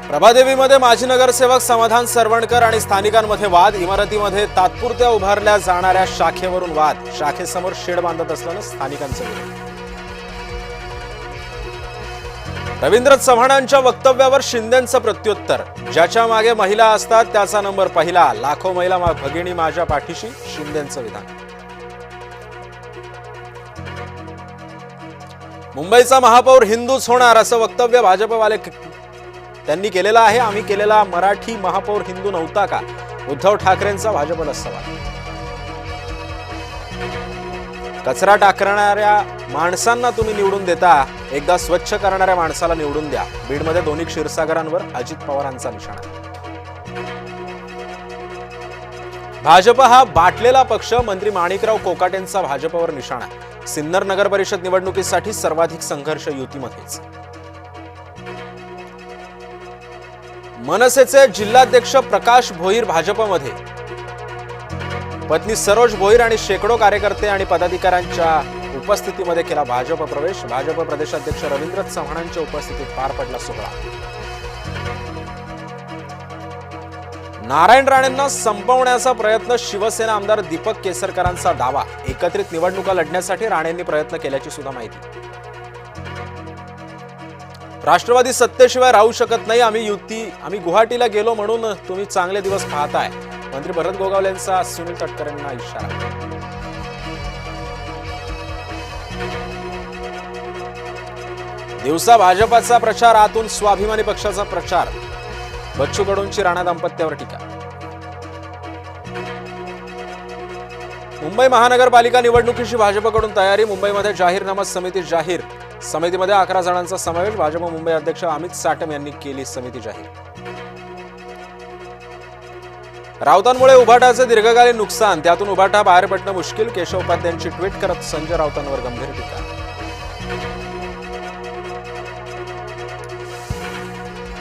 प्रभादेवीमध्ये माजी नगरसेवक समाधान सरवणकर आणि स्थानिकांमध्ये वाद. इमारतीमध्ये तात्पुरत्या उभारल्या जाणाऱ्या शाखेवरून वाद. शाखेसमोर शेड बांधत असल्यानं स्थानिकांचा विरोध. रवींद्र चव्हाणांच्या वक्तव्यावर शिंदेंचं प्रत्युत्तर. ज्याच्या मागे महिला असतात त्याचा नंबर पहिला. लाखो महिला भगिनी माझ्या पाठीशी, शिंदेंचं विधान. मुंबईचा महापौर हिंदूच होणार असं वक्तव्य भाजपवाले त्यांनी केलेलं आहे. आम्ही केलेला मराठी महापौर हिंदू नव्हता का? उद्धव ठाकरेंचा भाजपला सवाल. कचरा टाकणाऱ्या माणसांना तुम्ही निवडून देता, एकदा स्वच्छ करणाऱ्या माणसाला निवडून द्या. बीडमध्ये दोन्ही क्षीरसागरांवर अजित पवारांचा निशाणा. भाजप हा बाटलेला पक्ष. मंत्री माणिकराव कोकाटेंचा भाजपवर निशाणा. सिन्नर नगर परिषद निवडणुकीसाठी सर्वाधिक संघर्ष युतीमध्येच. मनसेचे जिल्हाध्यक्ष प्रकाश भोईर भाजपमध्ये. पत्नी सरोज भोईर आणि शेकडो कार्यकर्ते आणि पदाधिकाऱ्यांच्या उपस्थितीमध्ये केला भाजप प्रवेश. भाजप प्रदेशाध्यक्ष रवींद्र चव्हाणांच्या उपस्थितीत पार पडला सोहळा. नारायण राणेंना संपवण्याचा प्रयत्न. शिवसेना आमदार दीपक केसरकरांचा दावा. एकत्रित निवडणुका लढण्यासाठी राणेंनी प्रयत्न केल्याची सुद्धा माहिती. राष्ट्रवादी सत्तेशिवाय राहू शकत नाही. आम्ही गुवाहाटीला गेलो म्हणून तुम्ही चांगले दिवस पाहताय. मंत्री भरत गोगावलेंचा सुनील तटकरेंना इशारा. दिवसा भाजपाचा प्रचार, आतून स्वाभिमानी पक्षाचा प्रचार. बच्चू कडूंची राणा दाम्पत्यावर टीका. मुंबई महानगरपालिका निवडणुकीची भाजपकडून तयारी. मुंबईमध्ये जाहीरनामा समिती जाहीर. समितीमध्ये 11 जणांचा समावेश. भाजप मुंबई अध्यक्ष अमित साटम यांनी केली समिती जाहीर. राऊतांमुळे उभाटाचे दीर्घकालीन नुकसान, त्यातून उभाटा बाहेर पडणं मुश्किल. केशव उपाध्यायांची ट्विट करत संजय राऊतांवर गंभीर टीका.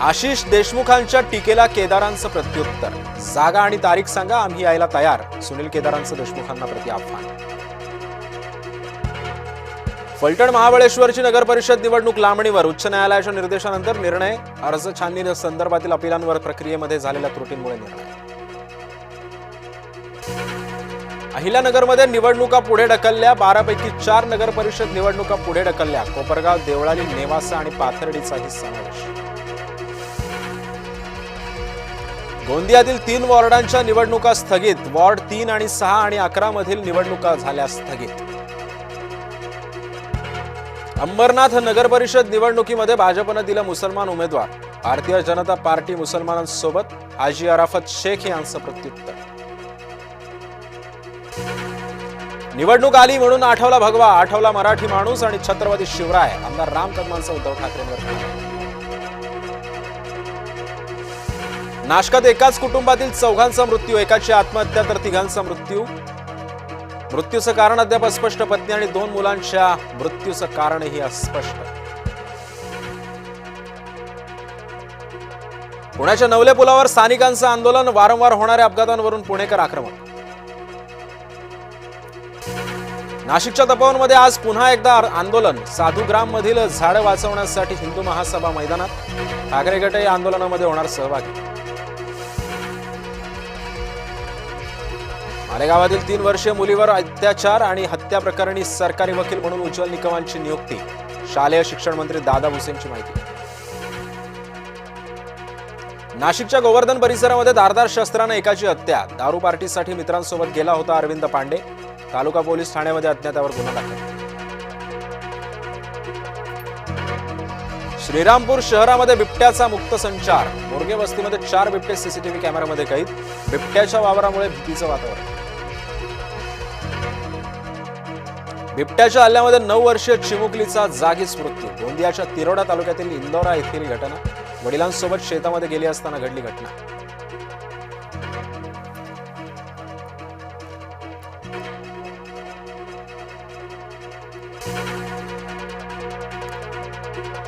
आशिष देशमुखांच्या टीकेला केदारांचं प्रत्युत्तर. जागा आणि तारीख सांगा, आम्ही यायला तयार. सुनील केदारांचं देशमुखांना प्रति आव्हान. फलटण महाबळेश्वरची नगर परिषद निवडणूक लांबणीवर. उच्च न्यायालयाच्या निर्देशानंतर निर्णय. अर्ज छाननी संदर्भातील अपिलांवर प्रक्रियेमध्ये झालेल्या त्रुटींमुळे निर्णय. अहिल्यानगरमध्ये निवडणुका पुढे ढकलल्या. 12 पैकी 4 नगर परिषद निवडणुका पुढे ढकलल्या. कोपरगाव, देवळाली, नेवासा आणि पाथर्डीचाही समावेश. गोंदियातील 3 वॉर्डांच्या निवडणुका स्थगित. वॉर्ड 3 आणि 6 आणि 11 मधील निवडणुका झाल्या स्थगित. अंबरनाथ नगर परिषद निवडणुकीमध्ये भाजपनं दिलं मुसलमान उमेदवार. भारतीय जनता पार्टी मुसलमानांसोबत. हाजी अराफत शेख यांचं प्रत्युत्तर. निवडणूक आली म्हणून आठवला भगवा. आठवला मराठी माणूस आणि छत्रपती शिवराय. आमदार राम कदमांचा उद्धव ठाकरेंवर. नाशकात एकाच कुटुंबातील 4घांचा मृत्यू. एकाची आत्महत्या तर 3घांचा मृत्यू. मृत्यूचं कारण अद्याप अस्पष्ट. पत्नी आणि 2 मुलांच्या मृत्यूचं कारणही अस्पष्ट. पुण्याच्या नवले पुलावर स्थानिकांचं आंदोलन. वारंवार होणाऱ्या अपघातांवरून पुणेकर आक्रमक. नाशिकच्या तपोवनमध्ये आज पुन्हा एकदा आंदोलन. साधुग्राम मधील झाडं वाचवण्यासाठी हिंदू महासभा मैदानात. ठाकरे गटही आंदोलनामध्ये होणार सहभागी. मालेगावातील 3 वर्षीय मुलीवर अत्याचार आणि हत्या प्रकरणी सरकारी वकील म्हणून उज्ज्वल निकमांची नियुक्ती. शालेय शिक्षण मंत्री दादा भुसेंची माहिती. नाशिकच्या गोवर्धन परिसरामध्ये धारदार शस्त्रानं एकाची हत्या. दारू पार्टीसाठी मित्रांसोबत गेला होता अरविंद पांडे. तालुका पोलीस ठाण्यामध्ये अज्ञातावर गुन्हा दाखल. श्रीरामपूर शहरामध्ये बिबट्याचा मुक्त संचार. मोरगे वस्तीमध्ये 4 बिबटे सीसीटीव्ही कॅमेऱ्यामध्ये कैद. बिबट्याच्या वावरामुळे भीतीचं वातावरण. बिबट्याच्या हल्ल्यामध्ये 9 वर्षीय चिमुकलीचा जागीच मृत्यू. गोंदियाच्या तिरोडा तालुक्यातील इंदोरा येथील घटना. वडिलांसोबत शेतामध्ये गेली असताना घडली घटना.